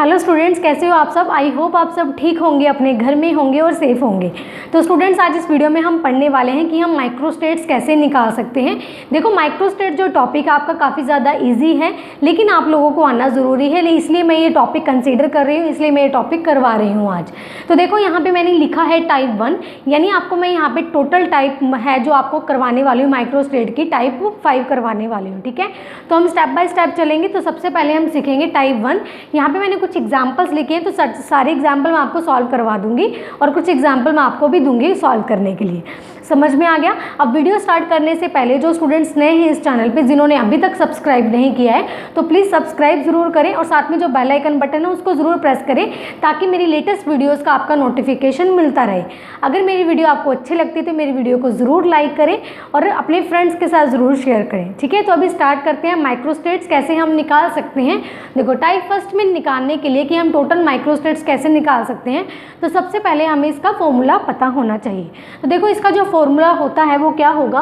Hello students, कैसे हो आप सब। आई होप आप सब ठीक होंगे, अपने घर में होंगे और सेफ होंगे। तो स्टूडेंट्स, आज इस वीडियो में हम पढ़ने वाले हैं कि हम माइक्रोस्टेट्स कैसे निकाल सकते हैं। देखो, माइक्रोस्टेट जो टॉपिक आपका काफ़ी ज़्यादा इजी है, लेकिन आप लोगों को आना ज़रूरी है, इसलिए मैं ये टॉपिक कंसीडर कर रही हूँ, इसलिए मैं ये टॉपिक करवा रही हूँ आज। तो देखो, यहाँ पर मैंने लिखा है टाइप 1, यानी आपको मैं यहाँ पर टोटल टाइप है जो आपको करवाने वाली हूँ माइक्रोस्टेट की, टाइप 5 करवाने वाली हूँ। ठीक है, तो हम स्टेप बाय स्टेप चलेंगे। तो सबसे पहले हम सीखेंगे टाइप 1। यहाँ पे मैंने कुछ एग्जाम्पल्स लिखे हैं, तो सारे एग्जाम्पल मैं आपको सॉल्व करवा दूंगी और कुछ एग्जाम्पल मैं आपको भी दूंगी सॉल्व करने के लिए। समझ में आ गया। अब वीडियो स्टार्ट करने से पहले जो स्टूडेंट्स नए हैं इस चैनल पे, जिन्होंने अभी तक सब्सक्राइब नहीं किया है, तो प्लीज़ सब्सक्राइब जरूर करें और साथ में जो बेल आइकन बटन है उसको ज़रूर प्रेस करें, ताकि मेरी लेटेस्ट वीडियोज़ का आपका नोटिफिकेशन मिलता रहे। अगर मेरी वीडियो आपको अच्छी लगती है तो मेरी वीडियो को ज़रूर लाइक करें और अपने फ्रेंड्स के साथ ज़रूर शेयर करें। ठीक है, तो अभी स्टार्ट करते हैं माइक्रोस्टेट्स कैसे हम निकाल सकते हैं। देखो, टाइप फर्स्ट में निकालने के लिए कि हम टोटल माइक्रोस्टेट्स कैसे निकाल सकते हैं, तो सबसे पहले हमें इसका फॉर्मूला पता होना चाहिए। तो देखो, इसका जो फॉर्मूला होता है वो क्या होगा,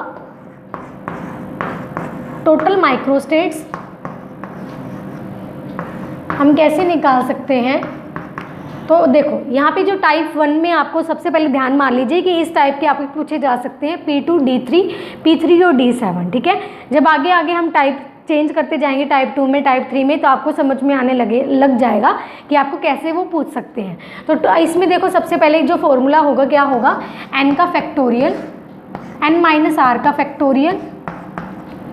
टोटल माइक्रोस्टेट्स हम कैसे निकाल सकते हैं। तो देखो, यहाँ पे जो टाइप 1 में आपको सबसे पहले ध्यान मान लीजिए कि इस टाइप के आपको पूछे जा सकते हैं P2, D3, P3 और D7। ठीक है, जब आगे आगे हम टाइप चेंज करते जाएंगे टाइप 2 में, टाइप 3 में, तो आपको समझ में आने लग जाएगा कि आपको कैसे वो पूछ सकते हैं। तो इसमें देखो, सबसे पहले जो फॉर्मूला होगा क्या होगा, n का फैक्टोरियल, n माइनस आर का फैक्टोरियल।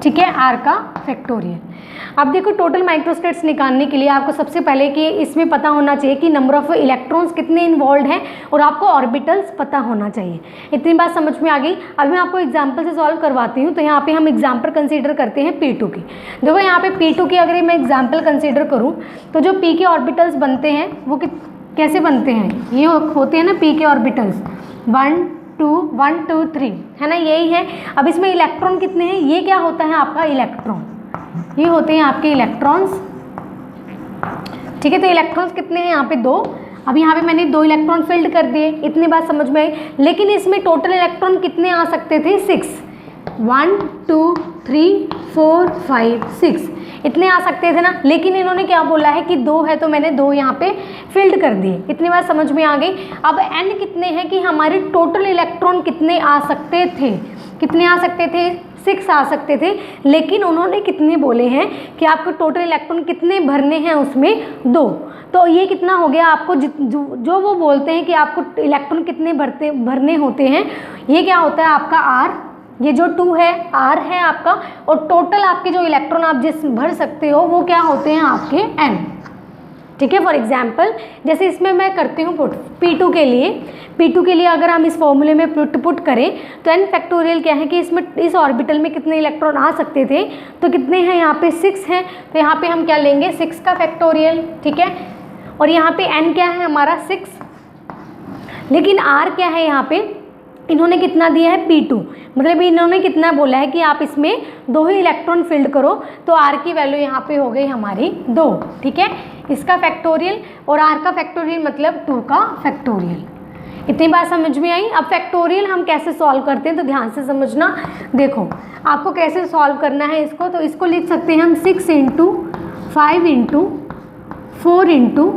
ठीक है, r का फैक्टोरियल। अब देखो, टोटल माइक्रोस्टेट्स निकालने के लिए आपको सबसे पहले कि इसमें पता होना चाहिए कि नंबर ऑफ इलेक्ट्रॉन्स कितने इन्वॉल्व हैं और आपको ऑर्बिटल्स पता होना चाहिए। इतनी बात समझ में आ गई। अभी मैं आपको एग्जांपल से सॉल्व करवाती हूँ। तो यहाँ पे हम एग्जांपल कंसीडर करते हैं P2 की। देखो, यहाँ पे P2 की अगर मैं एग्जाम्पल कंसीडर करूँ तो जो P के ऑर्बिटल्स बनते हैं वो कैसे बनते हैं, ये होते हैं ना P के ऑर्बिटल्स 1 2 3, है ना, यही है। अब इसमें इलेक्ट्रॉन कितने हैं, ये क्या होता है आपका इलेक्ट्रॉन, ये होते हैं आपके इलेक्ट्रॉन्स। ठीक है, तो इलेक्ट्रॉन्स कितने हैं यहाँ पे 2। अब यहाँ पे मैंने 2 इलेक्ट्रॉन फिल्ड कर दिए, इतनी बात समझ में आई। लेकिन इसमें टोटल इलेक्ट्रॉन कितने आ सकते थे, 6। 1 2 3 4 5 6 इतने आ सकते थे ना। लेकिन इन्होंने क्या बोला है कि 2 है, तो मैंने 2 यहाँ पे फिल्ड कर दिए। इतनी बात समझ में आ गई। अब n कितने हैं कि हमारे टोटल इलेक्ट्रॉन कितने आ सकते थे, कितने आ सकते थे, 6 आ सकते थे। लेकिन उन्होंने कितने बोले हैं कि आपको टोटल इलेक्ट्रॉन कितने भरने हैं, उसमें 2। तो ये कितना हो गया आपको, जो वो बोलते हैं कि आपको इलेक्ट्रॉन कितने भरने होते हैं, ये क्या होता है आपका R, ये जो 2 है R है आपका, और टोटल आपके जो इलेक्ट्रॉन आप जिस भर सकते हो वो क्या होते हैं आपके n। ठीक है, फॉर एग्जाम्पल जैसे इसमें मैं करती हूँ पुट P2 के लिए अगर हम इस फॉर्मूले में पुट करें तो n फैक्टोरियल क्या है कि इसमें इस ऑर्बिटल में कितने इलेक्ट्रॉन आ सकते थे, तो कितने हैं यहाँ पे 6 हैं। तो यहाँ पे हम क्या लेंगे, 6 का फैक्टोरियल। ठीक है, और यहाँ पे n क्या है हमारा 6, लेकिन r क्या है यहाँ पे, इन्होंने कितना दिया है P2, मतलब इन्होंने कितना बोला है कि आप इसमें 2 ही इलेक्ट्रॉन फिल्ड करो, तो R की वैल्यू यहाँ पे हो गई हमारी 2। ठीक है, इसका फैक्टोरियल और R का फैक्टोरियल मतलब 2 का फैक्टोरियल। इतनी बात समझ में आई। अब फैक्टोरियल हम कैसे सॉल्व करते हैं, तो ध्यान से समझना। देखो, आपको कैसे सॉल्व करना है इसको, तो इसको लिख सकते हैं हम 6 × 5 × 4 ×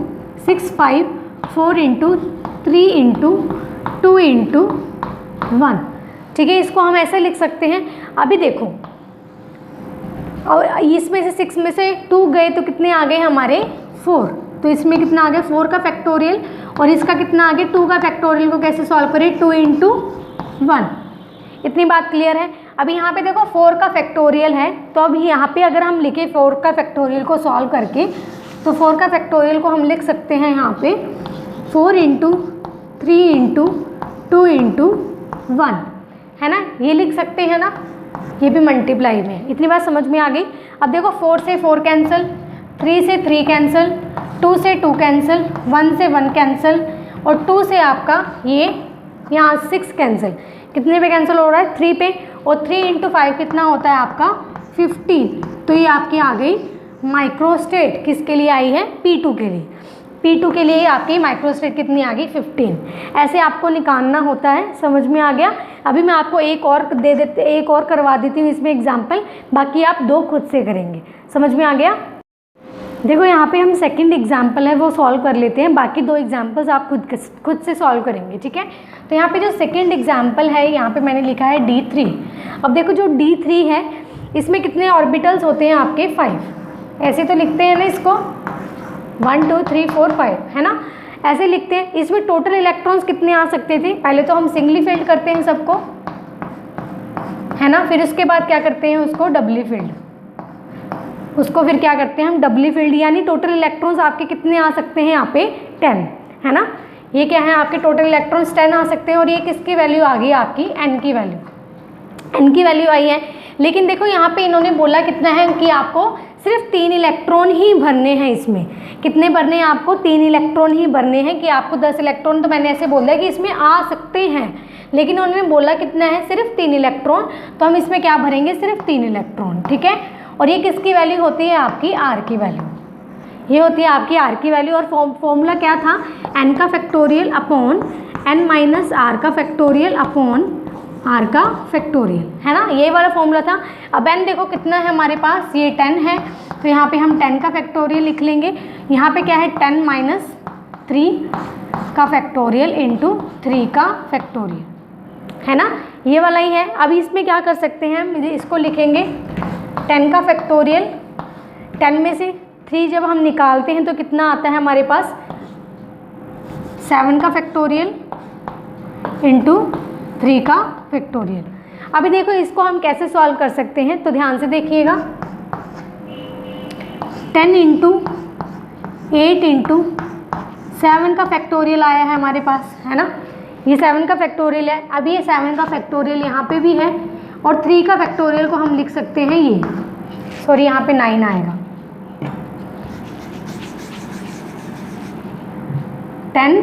6 5 4 × 3 × 2 × 1। ठीक है, इसको हम ऐसे लिख सकते हैं। अभी देखो, और इसमें से 6 में से 2 गए तो कितने आ गए हमारे 4, तो इसमें कितना आ गया 4 का फैक्टोरियल, और इसका कितना आ गया 2 का फैक्टोरियल। को कैसे सॉल्व करें, 2 × 1। इतनी बात क्लियर है। अभी यहाँ पे देखो 4 का फैक्टोरियल है, तो अब यहाँ पे अगर हम लिखे 4 का फैक्टोरियल को सॉल्व करके, तो 4 का फैक्टोरियल को हम लिख सकते हैं यहाँ पे 4 × 3 × 2 × 1, है ना, ये लिख सकते हैं ना, ये भी मल्टीप्लाई में। इतनी बात समझ में आ गई। अब देखो, 4 से 4 कैंसिल, 3 से 3 कैंसिल, 2 से 2 कैंसिल, 1 से 1 कैंसिल, और 2 से आपका ये यहाँ 6 कैंसिल। कितने पे कैंसिल हो रहा है, 3 पे, और 3 × 5 कितना होता है आपका 15। तो ये आपकी आ गई माइक्रोस्टेट। किसके लिए आई है, P2 के लिए। P2 के लिए आपकी माइक्रोस्टेट कितनी आ गई 15। ऐसे आपको निकालना होता है। समझ में आ गया। अभी मैं आपको एक और करवा देती हूँ इसमें एग्जाम्पल, बाकी आप 2 खुद से करेंगे। समझ में आ गया। देखो यहाँ पे हम सेकंड एग्जाम्पल है वो सॉल्व कर लेते हैं, बाकी 2 एग्जाम्पल्स आप खुद से सॉल्व करेंगे, ठीक है। तो यहाँ पे जो सेकंड एग्जाम्पल है यहाँ पे मैंने लिखा है D3। अब देखो जो D3 है इसमें कितने ऑर्बिटल्स होते हैं आपके 5, ऐसे तो लिखते हैं ना इसको 1 2 3 4 5, है ना, ऐसे लिखते हैं। इसमें टोटल इलेक्ट्रॉन्स कितने आ सकते थे, पहले तो हम सिंगली फील्ड करते हैं सबको, है ना, फिर उसके बाद क्या करते हैं उसको डबली फील्ड, उसको फिर क्या करते हैं हम डबली फील्ड, यानी टोटल इलेक्ट्रॉन्स आपके कितने आ सकते हैं यहाँ पे 10, है ना। ये क्या है आपके टोटल इलेक्ट्रॉन्स 10 आ सकते हैं, और ये किसकी वैल्यू आ गई आपकी n की वैल्यू, n की वैल्यू आई है। लेकिन देखो यहाँ पे इन्होंने बोला कितना है कि आपको सिर्फ 3 इलेक्ट्रॉन ही भरने हैं, इसमें कितने भरने हैं आपको 3 इलेक्ट्रॉन ही भरने हैं, कि आपको 10 इलेक्ट्रॉन तो मैंने ऐसे बोल दिया कि इसमें आ सकते हैं, लेकिन उन्होंने बोला कितना है सिर्फ 3 इलेक्ट्रॉन, तो हम इसमें क्या भरेंगे सिर्फ 3 इलेक्ट्रॉन, ठीक है। और ये किसकी वैल्यू होती है आपकी r की वैल्यू, ये होती है आपकी r की वैल्यू। और फॉर्मूला क्या था n का factorial upon n minus r का फैक्टोरियल अपॉन r का फैक्टोरियल, है ना, ये वाला फॉर्मूला था। अब n देखो कितना है हमारे पास, ये 10 है, तो यहाँ पे हम 10 का फैक्टोरियल लिख लेंगे। यहाँ पे क्या है 10 माइनस 3 का फैक्टोरियल इंटू 3 का फैक्टोरियल, है ना, ये वाला ही है। अभी इसमें क्या कर सकते हैं हम, इसको लिखेंगे 10 का फैक्टोरियल, 10 में से 3 जब हम निकालते हैं तो कितना आता है हमारे पास 7 का फैक्टोरियल इंटू 3 का फैक्टोरियल। अभी देखो इसको हम कैसे सॉल्व कर सकते हैं, तो ध्यान से देखिएगा, 10 इंटू 8 इंटू 7 का फैक्टोरियल आया है हमारे पास, है ना, ये 7 का फैक्टोरियल है। अभी ये 7 का फैक्टोरियल यहाँ पे भी है, और 3 का फैक्टोरियल को हम लिख सकते हैं ये, सॉरी यहाँ पे 9 आएगा, 10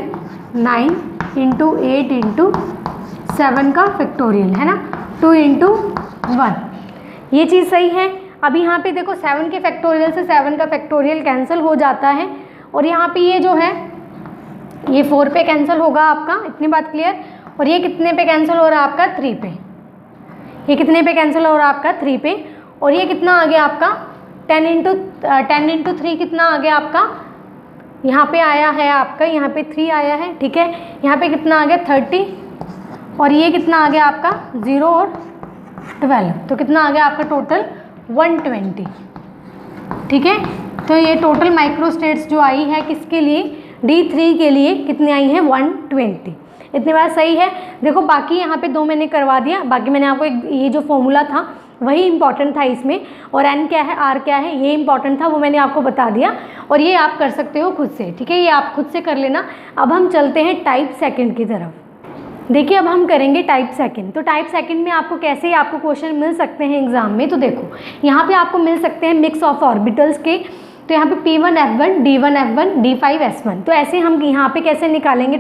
9 इंटू 8 इंटू 7 का फैक्टोरियल, है ना, 2 इंटू 1, ये चीज़ सही है। अभी यहाँ पे देखो 7 के फैक्टोरियल से 7 का फैक्टोरियल कैंसिल हो जाता है, और यहाँ पे ये जो है ये 4 पे कैंसिल होगा आपका, इतनी बात क्लियर। और ये कितने पे कैंसिल हो रहा है आपका 3 पे, ये कितने पे कैंसिल हो रहा है आपका 3 पे। और ये कितना आ गया आपका 10 इंटू 3 कितना आ गया आपका, यहाँ पे आया है आपका, यहाँ पे 3 आया है, ठीक है, यहाँ पे कितना आ गया 30, और ये कितना आ गया आपका 0 और 12, तो कितना आ गया आपका टोटल 120, ठीक है। तो ये टोटल माइक्रोस्टेट्स जो आई है किसके लिए, D3 के लिए कितनी आई है 120, इतनी बात सही है। देखो बाकी यहाँ पे 2 मैंने करवा दिया, बाकी मैंने आपको ये जो फॉर्मूला था वही इंपॉर्टेंट था इसमें, और n क्या है r क्या है ये इंपॉर्टेंट था, वो मैंने आपको बता दिया, और ये आप कर सकते हो खुद से, ठीक है, ये आप खुद से कर लेना। अब हम चलते हैं टाइप सेकंड की तरफ। देखिए अब हम करेंगे टाइप सेकंड। तो टाइप सेकंड में आपको कैसे आपको क्वेश्चन मिल सकते हैं एग्जाम में, तो देखो यहाँ पे आपको मिल सकते हैं मिक्स ऑफ ऑर्बिटल्स के, तो यहाँ पे P1 F1 D1 F1 D5 S1, तो ऐसे हम यहाँ पे कैसे निकालेंगे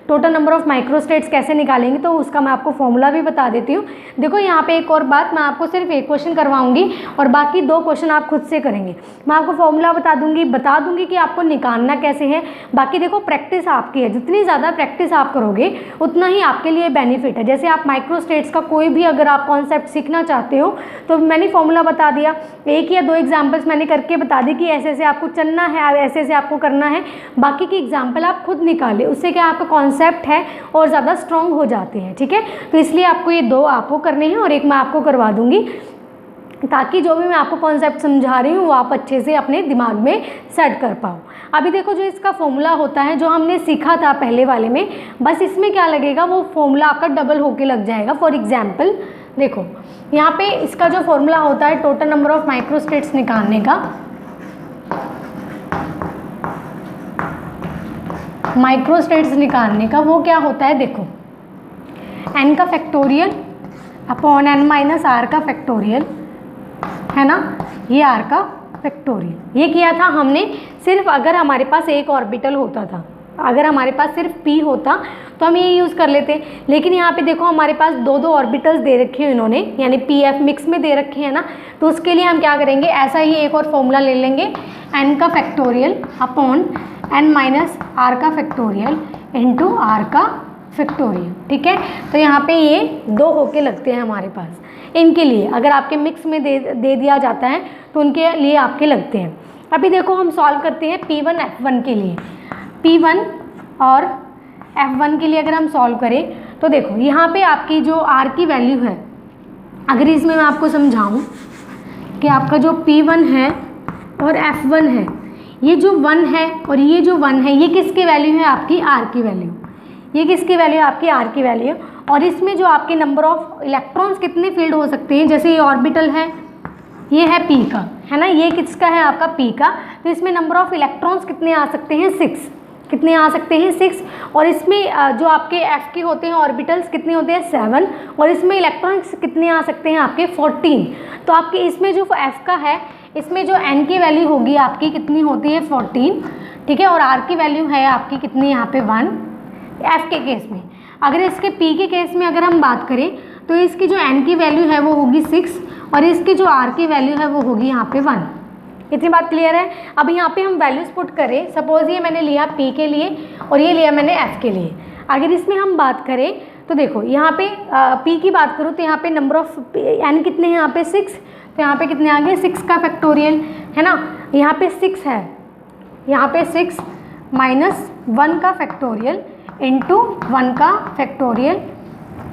टोटल नंबर ऑफ माइक्रोस्टेट्स कैसे निकालेंगे, तो उसका मैं आपको फॉर्मूला भी बता देती हूँ। देखो यहाँ पे एक और बात, मैं आपको सिर्फ एक क्वेश्चन करवाऊंगी और बाकी 2 क्वेश्चन आप खुद से करेंगे। मैं आपको फॉर्मूला बता दूंगी कि आपको निकालना कैसे है। बाकी देखो प्रैक्टिस आपकी है, जितनी ज़्यादा प्रैक्टिस आप करोगे उतना ही आपके लिए बेनिफिट है। जैसे आप माइक्रोस्टेट्स का कोई भी अगर आप कॉन्सेप्ट सीखना चाहते हो तो मैंने फॉर्मूला बता दिया, 1 या 2 एग्जाम्पल्स मैंने करके बता दी कि ऐसे ऐसे आपको चलना है, ऐसे ऐसे आपको करना है। बाकी की एग्जाम्पल आप खुद निकालें, उससे क्या आपका कॉन्सेप्ट है और ज़्यादा स्ट्रॉन्ग हो जाते हैं, ठीक है। तो इसलिए आपको ये 2 आपको करने हैं और 1 मैं आपको करवा दूंगी, ताकि जो भी मैं आपको कॉन्सेप्ट समझा रही हूँ वो आप अच्छे से अपने दिमाग में सेट कर पाओ। अभी देखो जो इसका फॉर्मूला होता है जो हमने सीखा था पहले वाले में, बस इसमें क्या लगेगा वो फॉर्मूला आपका डबल होके लग जाएगा। फॉर एग्जाम्पल देखो यहाँ पे इसका जो फॉर्मूला होता है टोटल नंबर ऑफ माइक्रोस्टेट्स निकालने का, वो क्या होता है, देखो n का factorial upon n minus r का फैक्टोरियल, है ना, ये r का फैक्टोरियल। ये किया था हमने सिर्फ अगर हमारे पास एक ऑर्बिटल होता था, अगर हमारे पास सिर्फ p होता तो हम ये यूज़ कर लेते, लेकिन यहाँ पे देखो हमारे पास 2 ऑर्बिटल्स दे रखे हैं इन्होंने, यानी pf मिक्स में दे रखे हैं ना, तो उसके लिए हम क्या करेंगे, ऐसा ही एक और फॉर्मूला ले लेंगे, n का factorial upon n minus r का फैक्टोरियल इंटू r का फैक्टोरियल, ठीक है। तो यहाँ पे ये 2 होके लगते हैं हमारे पास, इनके लिए अगर आपके मिक्स में दे दिया जाता है तो उनके लिए आपके लगते हैं। अभी देखो हम सॉल्व करते हैं P1 F1 के लिए। P1 और F1 के लिए अगर हम सॉल्व करें तो देखो यहाँ पे आपकी जो R की वैल्यू है, अगर इसमें मैं आपको समझाऊँ कि आपका जो P1 है और F1 है, ये जो 1 है और ये जो 1 है, ये किसकी वैल्यू है? आपकी R की वैल्यू। ये किसकी वैल्यू है? आपकी R की वैल्यू। और इसमें जो आपके नंबर ऑफ इलेक्ट्रॉन्स कितने फील्ड हो सकते हैं, जैसे ये ऑर्बिटल है, ये है P का, है ना, ये किसका है? आपका P का। तो इसमें नंबर ऑफ इलेक्ट्रॉन्स कितने आ सकते हैं? 6। कितने आ सकते हैं? 6। और इसमें जो आपके F के होते हैं ऑर्बिटल्स कितने होते हैं? 7। और इसमें इलेक्ट्रॉन्स कितने आ सकते हैं? आपके 14। तो आपके इसमें जो F का है, इसमें जो N की वैल्यू होगी आपकी कितनी होती है? 14, ठीक है। और R की वैल्यू है आपकी कितनी यहाँ पे? 1 F के केस में। अगर इसके P के केस में अगर हम बात करें तो इसकी जो N की वैल्यू है वो होगी 6 और इसकी जो R की वैल्यू है वो होगी यहाँ पे 1। इतनी बात क्लियर है? अब यहाँ पे हम वैल्यूज पुट करें, सपोज ये मैंने लिया P के लिए और ये लिया मैंने F के लिए। अगर इसमें हम बात करें तो देखो यहाँ पे P की बात करूँ तो यहाँ पे नंबर ऑफ N कितने हैं? यहाँ पे 6। तो यहाँ पे कितने आ गए? 6 का फैक्टोरियल, है ना। यहाँ पे 6 है, यहाँ पे 6 माइनस 1 का फैक्टोरियल इंटू 1 का फैक्टोरियल,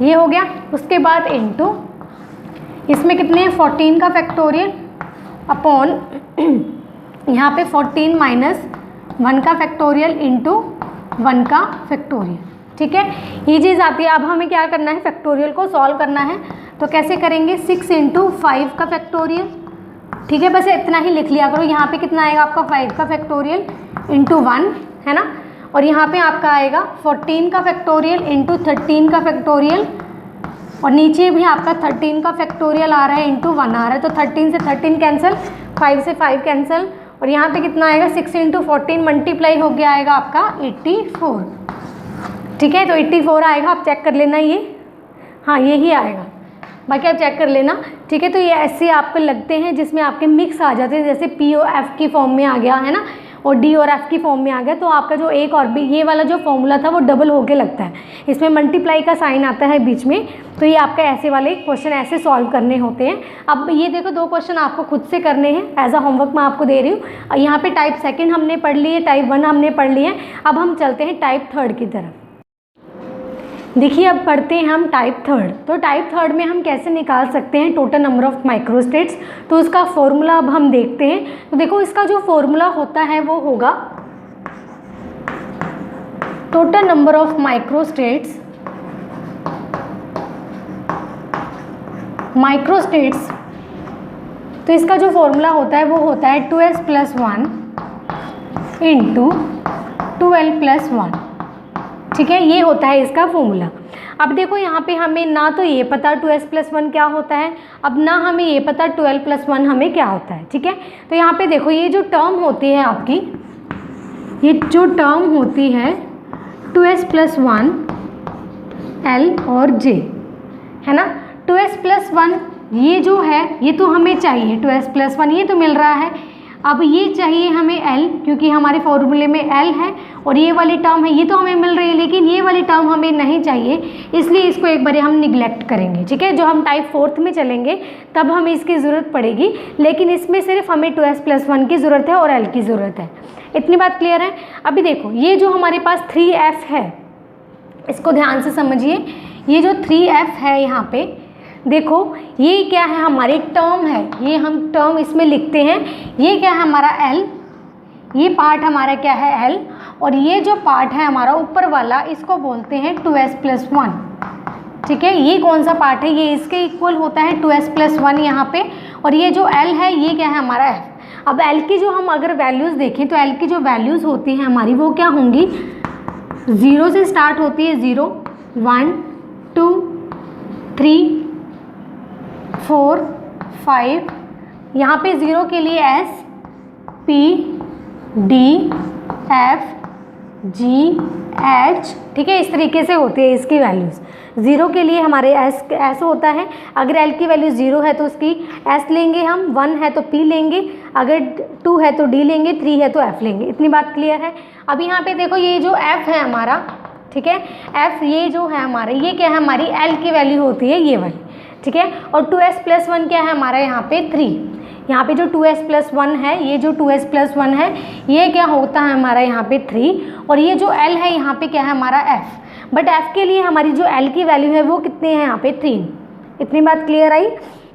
ये हो गया। उसके बाद इंटू इसमें कितने हैं? 14 का फैक्टोरियल अपॉन यहाँ पे 14 माइनस 1 का फैक्टोरियल इंटू 1 का फैक्टोरियल, ठीक है। ये चीज़ आती है। अब हमें क्या करना है? फैक्टोरियल को सॉल्व करना है। तो कैसे करेंगे? 6 इंटू 5 का फैक्टोरियल, ठीक है। बस इतना ही लिख लिया करो। यहाँ पे कितना आएगा आपका? 5 का फैक्टोरियल इंटू 1, है ना। और यहाँ पे आपका आएगा 14 का फैक्टोरियल इंटू 13 का फैक्टोरियल, और नीचे भी आपका 13 का फैक्टोरियल आ रहा है इंटू 1 आ रहा है। तो 13 से 13 कैंसिल, 5 से 5 कैंसिल, और यहाँ पे कितना आएगा? 6 इंटू 14 मल्टीप्लाई हो गया आएगा आपका 84, ठीक है। तो 84 आएगा, आप चेक कर लेना ये, हाँ यही आएगा, बाकी आप चेक कर लेना, ठीक है। तो ये ऐसे आपको लगते हैं जिसमें आपके मिक्स आ जाते हैं, जैसे P और F की फॉर्म में आ गया, है ना, और D और F की फॉर्म में आ गया। तो आपका जो एक और भी ये वाला जो फॉर्मूला था वो डबल होके लगता है, इसमें मल्टीप्लाई का साइन आता है बीच में। तो ये आपका ऐसे वाले क्वेश्चन ऐसे सॉल्व करने होते हैं। अब ये देखो 2 क्वेश्चन आपको खुद से करने हैं, एज अ होमवर्क मैं आपको दे रही हूँ। यहाँ पे टाइप सेकेंड हमने पढ़ ली है, टाइप 1 हमने पढ़ ली है। अब हम चलते हैं टाइप 3 की तरफ। देखिए अब पढ़ते हैं हम टाइप 3। तो टाइप 3 में हम कैसे निकाल सकते हैं टोटल नंबर ऑफ माइक्रोस्टेट्स, तो उसका फॉर्मूला अब हम देखते हैं। तो देखो इसका जो फॉर्मूला होता है वो होगा टोटल नंबर ऑफ माइक्रोस्टेट्स तो इसका जो फॉर्मूला होता है वो होता है 2s + 1 इंटू 2l + 1, ठीक है। ये होता है इसका फॉर्मूला। अब देखो यहाँ पे हमें ना तो ये पता 2s + 1 क्या होता है, अब ना हमें ये पता 2l + 1 हमें क्या होता है, ठीक है। तो यहाँ पे देखो ये जो टर्म होती है आपकी, ये जो टर्म होती है 2s + 1 l और j, है ना। 2s + 1 ये जो है ये तो हमें चाहिए, 2s + 1 ये तो मिल रहा है। अब ये चाहिए हमें l, क्योंकि हमारे फॉर्मूले में l है, और ये वाली टर्म है ये तो हमें मिल रही है, लेकिन ये वाली टर्म हमें नहीं चाहिए, इसलिए इसको एक बार हम निगलेक्ट करेंगे, ठीक है। जो हम टाइप 4 में चलेंगे तब हमें इसकी ज़रूरत पड़ेगी, लेकिन इसमें सिर्फ हमें 2s + 1 की ज़रूरत है और l की ज़रूरत है। इतनी बात क्लियर है। अभी देखो ये जो हमारे पास 3f है, इसको ध्यान से समझिए। ये जो 3f है यहाँ पे देखो, ये क्या है? हमारी टर्म है, ये हम टर्म इसमें लिखते हैं। ये क्या है? हमारा l, ये पार्ट हमारा क्या है? l, और ये जो पार्ट है हमारा ऊपर वाला, इसको बोलते हैं 2s + 1, ठीक है। ये कौन सा पार्ट है? ये इसके इक्वल होता है 2s + 1 यहाँ पे, और ये जो l है ये क्या है? हमारा f। अब l की जो हम अगर वैल्यूज़ देखें तो l की जो वैल्यूज़ होती हैं हमारी वो क्या होंगी? 0 से स्टार्ट होती है, 0 1 2 3 4 5, यहाँ पे 0 के लिए S P D F G H, ठीक है। इस तरीके से होती है इसकी वैल्यूज़। 0 के लिए हमारे S होता है, अगर L की वैल्यू 0 है तो उसकी S लेंगे हम, 1 है तो P लेंगे, अगर 2 है तो D लेंगे, 3 है तो F लेंगे। इतनी बात क्लियर है। अब यहाँ पे देखो ये जो F है हमारा, ठीक है, F ये जो है हमारा, ये क्या है? हमारी L की वैल्यू होती है ये वाली, ठीक है। और 2s + 1 क्या है हमारा? यहाँ पे 3, यहाँ पे जो 2s+1 है, ये जो 2s+1 है ये क्या होता है हमारा यहाँ पे 3, और ये जो l है यहाँ पे क्या है हमारा f, बट f के लिए हमारी जो l की वैल्यू है वो कितने हैं यहाँ पे 3। इतनी बात क्लियर आई।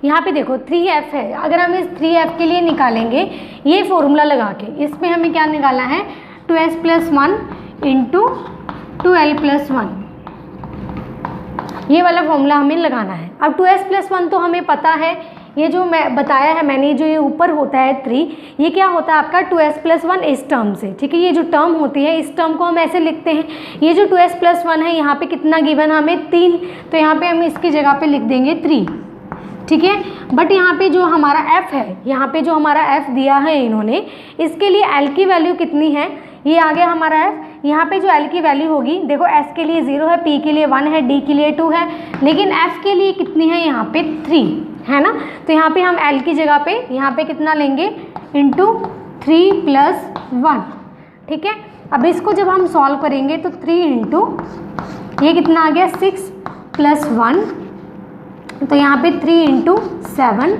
यहाँ पे देखो 3f है, अगर हम इस 3f के लिए निकालेंगे ये फॉर्मूला लगा के, इसमें हमें क्या निकालना है 2s+1 इंटू 2l+1, ये वाला फॉर्मूला हमें लगाना है। अब 2s+1 तो हमें पता है, ये जो मैं बताया है मैंने, जो ये ऊपर होता है 3, ये क्या होता है आपका 2s+1 इस टर्म से, ठीक है। ये जो टर्म होती है इस टर्म को हम ऐसे लिखते हैं, ये जो 2s+1 है यहाँ पे कितना गिवन है हमें 3, तो यहाँ पे हम इसकी जगह पे लिख देंगे 3, ठीक है। बट यहाँ पे जो हमारा f है, यहाँ पे जो हमारा f दिया है इन्होंने, इसके लिए l की वैल्यू कितनी है, ये आ गया हमारा f। यहाँ पे जो l की वैल्यू होगी, देखो s के लिए 0 है, p के लिए 1 है, d के लिए 2 है, लेकिन f के लिए कितनी है यहाँ पे 3 है ना। तो यहाँ पे हम l की जगह पे यहाँ पे कितना लेंगे इंटू 3+1, ठीक है। अब इसको जब हम सॉल्व करेंगे तो 3 इंटू ये कितना आ गया 6+1, तो यहाँ पे 3 इंटू 7,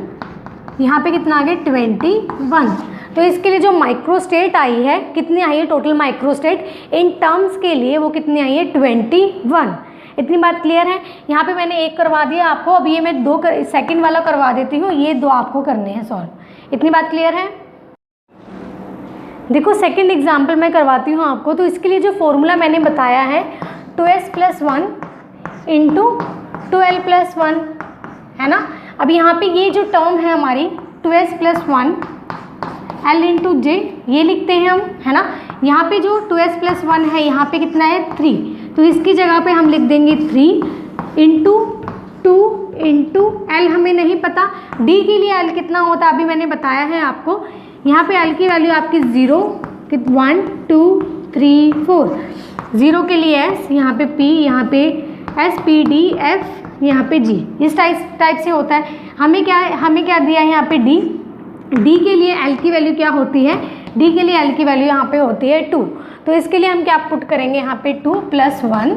यहाँ पे कितना आ गया 21। तो इसके लिए जो माइक्रोस्टेट आई है, कितनी आई है टोटल माइक्रोस्टेट इन टर्म्स के लिए, वो कितनी आई है 21। इतनी बात क्लियर है। यहाँ पे मैंने एक करवा दिया आपको, अब ये मैं सेकंड वाला करवा देती हूँ, ये 2 आपको करने हैं सॉल्व। इतनी बात क्लियर है। देखो सेकंड एग्जाम्पल मैं करवाती हूँ आपको। तो इसके लिए जो फॉर्मूला मैंने बताया है 2s+1 इंटू 2l+1 है ना। अब यहाँ पे ये जो टर्म है हमारी 2s+1 l इंटू जे, ये लिखते हैं हम, है ना। यहाँ पे जो 2s+1 है यहाँ पे कितना है 3, तो इसकी जगह पे हम लिख देंगे 3 इंटू 2 इंटू l हमें नहीं पता, d के लिए l कितना होता है अभी मैंने बताया है आपको। यहाँ पे l की वैल्यू आपकी 0, 1 2 3 4, 0 के लिए s, यहाँ पे p, यहाँ पे s p d f, यहाँ पे g, इस टाइप से होता है। हमें क्या दिया है यहाँ पे d के लिए l की वैल्यू क्या होती है, d के लिए l की वैल्यू यहाँ पे होती है 2, तो इसके लिए हम क्या पुट करेंगे यहाँ पे 2+1,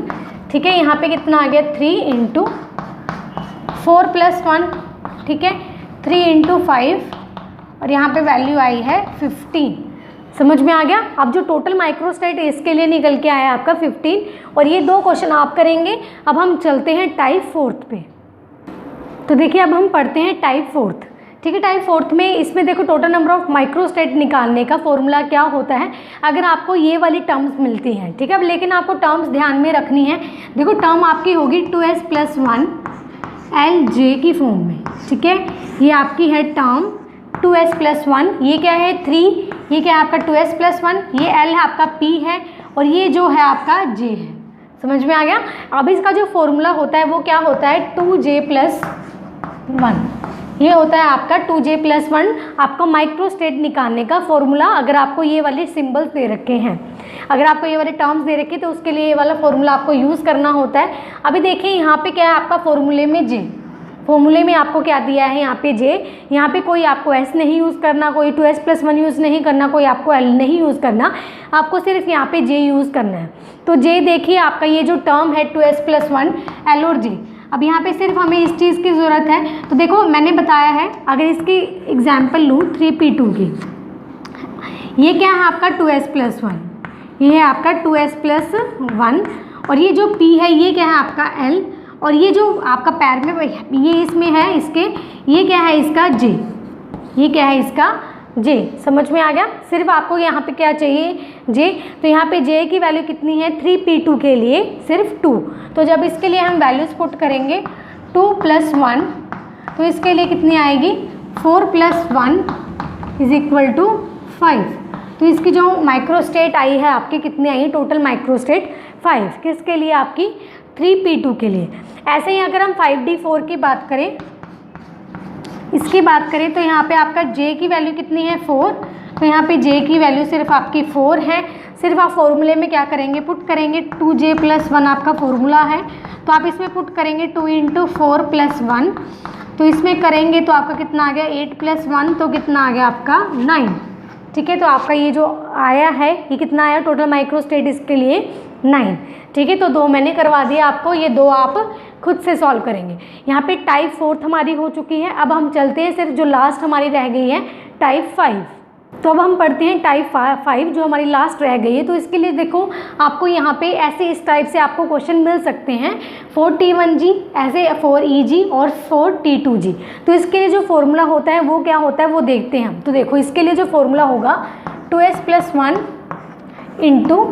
ठीक है। यहाँ पे कितना आ गया 3 इंटू 4+1, ठीक है, 3 इंटू 5, और यहाँ पे वैल्यू आई है 15। समझ में आ गया। अब जो टोटल माइक्रोस्टेट इसके लिए निकल के आया आपका 15, और ये 2 क्वेश्चन आप करेंगे। अब हम चलते हैं टाइप 4 पे। तो देखिए अब हम पढ़ते हैं टाइप 4, ठीक है। टाइप 4 में इसमें देखो टोटल नंबर ऑफ माइक्रोस्टेट निकालने का फॉर्मूला क्या होता है, अगर आपको ये वाली टर्म्स मिलती हैं, ठीक है। अब लेकिन आपको टर्म्स ध्यान में रखनी है। देखो टर्म आपकी होगी 2s+1 lj की फॉर्म में, ठीक है। ये आपकी है टर्म 2s+1, ये क्या है 3, ये क्या है आपका 2s+1, ये l है आपका p है, और ये जो है आपका j है। समझ में आ गया। अब इसका जो फॉर्मूला होता है वो क्या होता है 2j+1, ये होता है आपका 2j+1 आपका माइक्रोस्टेट निकालने का फॉर्मूला। अगर आपको ये वाले सिंबल्स दे रखे हैं, अगर आपको ये वाले टर्म्स दे रखे तो उसके लिए ये वाला फॉर्मूला आपको यूज़ करना होता है। अभी देखिए यहाँ पे क्या है आपका फॉर्मूले में j, फॉर्मूले में आपको क्या दिया है यहाँ पे j, यहाँ पे कोई आपको s नहीं यूज़ करना, कोई 2s+1 यूज़ नहीं करना, कोई आपको l नहीं यूज़ करना, आपको सिर्फ यहाँ पे j यूज़ करना है। तो j देखिए आपका ये जो टर्म है 2s+1 l और j, अब यहाँ पे सिर्फ हमें इस चीज़ की ज़रूरत है। तो देखो मैंने बताया है, अगर इसकी एग्जाम्पल लूँ 3p2 की, ये क्या है आपका 2s+1, ये है आपका 2s+1, और ये जो p है ये क्या है आपका l, और ये जो आपका पैर में ये इसमें है इसके, ये क्या है इसका j, ये क्या है इसका j। समझ में आ गया। सिर्फ आपको यहाँ पे क्या चाहिए j, तो यहाँ पे j की वैल्यू कितनी है 3p2 के लिए सिर्फ 2, तो जब इसके लिए हम वैल्यूज पुट करेंगे 2+1, तो इसके लिए कितनी आएगी 4+1 = 5। तो इसकी जो माइक्रोस्टेट आई है आपकी कितनी आई है टोटल माइक्रोस्टेट 5, किसके लिए आपकी 3p2 के लिए। ऐसे ही अगर हम 5d4 की बात करें, इसकी बात करें तो यहाँ पे आपका j की वैल्यू कितनी है 4, तो यहाँ पे j की वैल्यू सिर्फ आपकी 4 है। सिर्फ आप फॉर्मूले में क्या करेंगे पुट करेंगे 2j+1 आपका फॉर्मूला है, तो आप इसमें पुट करेंगे 2 इंटू 4+1, तो इसमें करेंगे तो आपका कितना आ गया 8+1, तो कितना आ गया आपका 9, ठीक है। तो आपका ये जो आया है ये कितना आया टोटल माइक्रोस्टेट इसके लिए 9। ठीक है, तो 2 मैंने करवा दिया आपको, ये 2 आप खुद से सॉल्व करेंगे। यहाँ पे टाइप 4 हमारी हो चुकी है। अब हम चलते हैं, सिर्फ जो लास्ट हमारी रह गई है टाइप 5। तो अब हम पढ़ते हैं टाइप 5 जो हमारी लास्ट रह गई है। तो इसके लिए देखो आपको यहाँ पे ऐसे इस टाइप से आपको क्वेश्चन मिल सकते हैं 4T1G, ऐसे 4EG और 4T2G। तो इसके लिए जो फॉर्मूला होता है वो क्या होता है वो देखते हैं हम। तो देखो इसके लिए जो फॉर्मूला होगा 2s+1 इंटू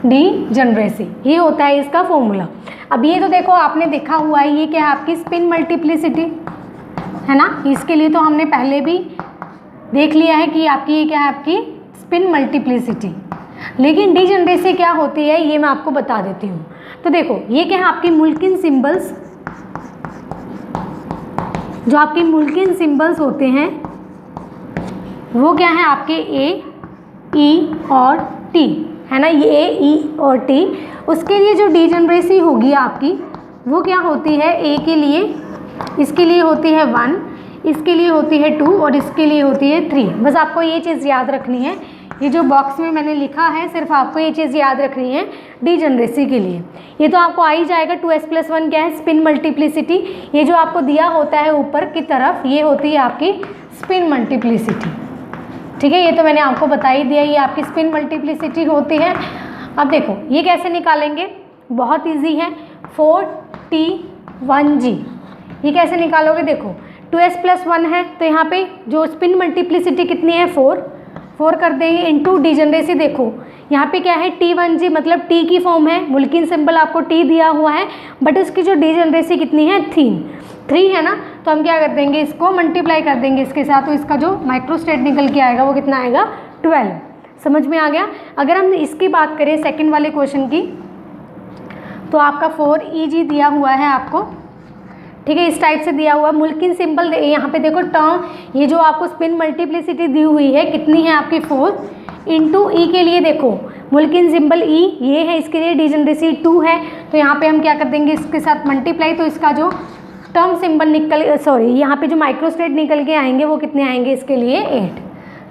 डीजनरेसी, ये होता है इसका फॉर्मूला। अब ये तो देखो आपने देखा हुआ है, ये क्या है आपकी स्पिन मल्टीप्लिसिटी है ना। इसके लिए तो हमने पहले भी देख लिया है कि आपकी ये क्या है आपकी स्पिन मल्टीप्लिसिटी। लेकिन डीजनरेसी क्या होती है ये मैं आपको बता देती हूँ। तो देखो ये क्या है आपकी मुल्किन सिंबल्स, जो आपके मुल्किन सिंबल्स होते हैं वो क्या है आपके ए, ई और टी है ना, ये ए, ई और टी। उसके लिए जो डीजनरेसी होगी आपकी वो क्या होती है, ए के लिए इसके लिए होती है 1, इसके लिए होती है 2 और इसके लिए होती है 3। बस आपको ये चीज़ याद रखनी है, ये जो बॉक्स में मैंने लिखा है सिर्फ आपको ये चीज़ याद रखनी है डीजनरेसी के लिए। ये तो आपको आ ही जाएगा 2s+1 क्या है स्पिन मल्टीप्लिसिटी। ये जो आपको दिया होता है ऊपर की तरफ ये होती है आपकी स्पिन मल्टीप्लिसिटी। ठीक है, ये तो मैंने आपको बता ही दिया, ये आपकी स्पिन मल्टीप्लिसिटी होती है। अब देखो ये कैसे निकालेंगे, बहुत ईजी है। 4T1G ये कैसे निकालोगे, देखो 2s+1 है तो यहाँ पे जो स्पिन मल्टीप्लिसिटी कितनी है 4 कर देंगे इंटू डीजनरेसी। देखो यहाँ पे क्या है T1G मतलब T की फॉर्म है, मुल्किन सिंबल आपको T दिया हुआ है, बट उसकी जो डीजनरेसी कितनी है 3 है ना। तो हम क्या कर देंगे, इसको मल्टीप्लाई कर देंगे इसके साथ, तो इसका जो माइक्रोस्टेट निकल के आएगा वो कितना आएगा 12। समझ में आ गया। अगर हम इसकी बात करें सेकंड वाले क्वेश्चन की, तो आपका 4EG दिया हुआ है आपको, ठीक है, इस टाइप से दिया हुआ मुल्किन सिंबल। यहाँ पे देखो टर्म, ये जो आपको स्पिन मल्टीप्लिसिटी दी हुई है कितनी है आपकी 4 इंटू ई के लिए देखो मुल्किन सिंबल ई ये है, इसके लिए डीजनरेसी 2 है। तो यहाँ पे हम क्या कर देंगे इसके साथ मल्टीप्लाई, तो इसका जो टर्म सिंबल यहाँ पे जो माइक्रोस्टेट निकल के आएंगे वो कितने आएंगे इसके लिए 8।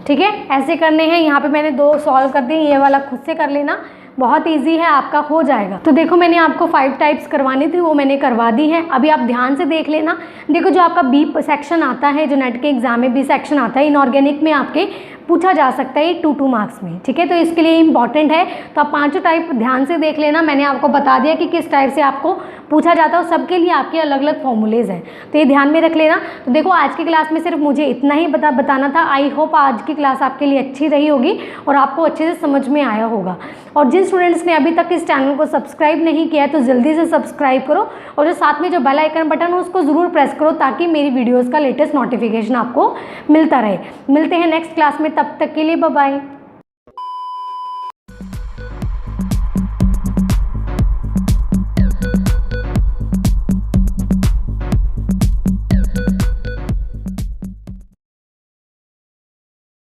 ठीक है, ऐसे करने हैं। यहाँ पे मैंने 2 सॉल्व कर दिए, ये वाला खुद से कर लेना, बहुत इजी है, आपका हो जाएगा। तो देखो मैंने आपको 5 टाइप्स करवानी थी वो मैंने करवा दी है। अभी आप ध्यान से देख लेना। देखो जो आपका बी सेक्शन आता है, जो नेट के एग्जाम में बी सेक्शन आता है, इनऑर्गेनिक में आपके पूछा जा सकता है 2 मार्क्स में। ठीक है, तो इसके लिए इंपॉर्टेंट है। तो आप 5 टाइप ध्यान से देख लेना। मैंने आपको बता दिया कि किस टाइप से आपको पूछा जाता है, सबके लिए आपके अलग अलग फॉर्मूलेज हैं, तो ये ध्यान में रख लेना। तो देखो आज की क्लास में सिर्फ मुझे इतना ही बताना था। आई होप आज की क्लास आपके लिए अच्छी रही होगी और आपको अच्छे से समझ में आया होगा। और जिन स्टूडेंट्स ने अभी तक इस चैनल को सब्सक्राइब नहीं किया है तो जल्दी से सब्सक्राइब करो, और जो साथ में जो बेल आइकन बटन है उसको ज़रूर प्रेस करो ताकि मेरी वीडियोज़ का लेटेस्ट नोटिफिकेशन आपको मिलता रहे। मिलते हैं नेक्स्ट क्लास में, तब तक के लिए बाय बाय।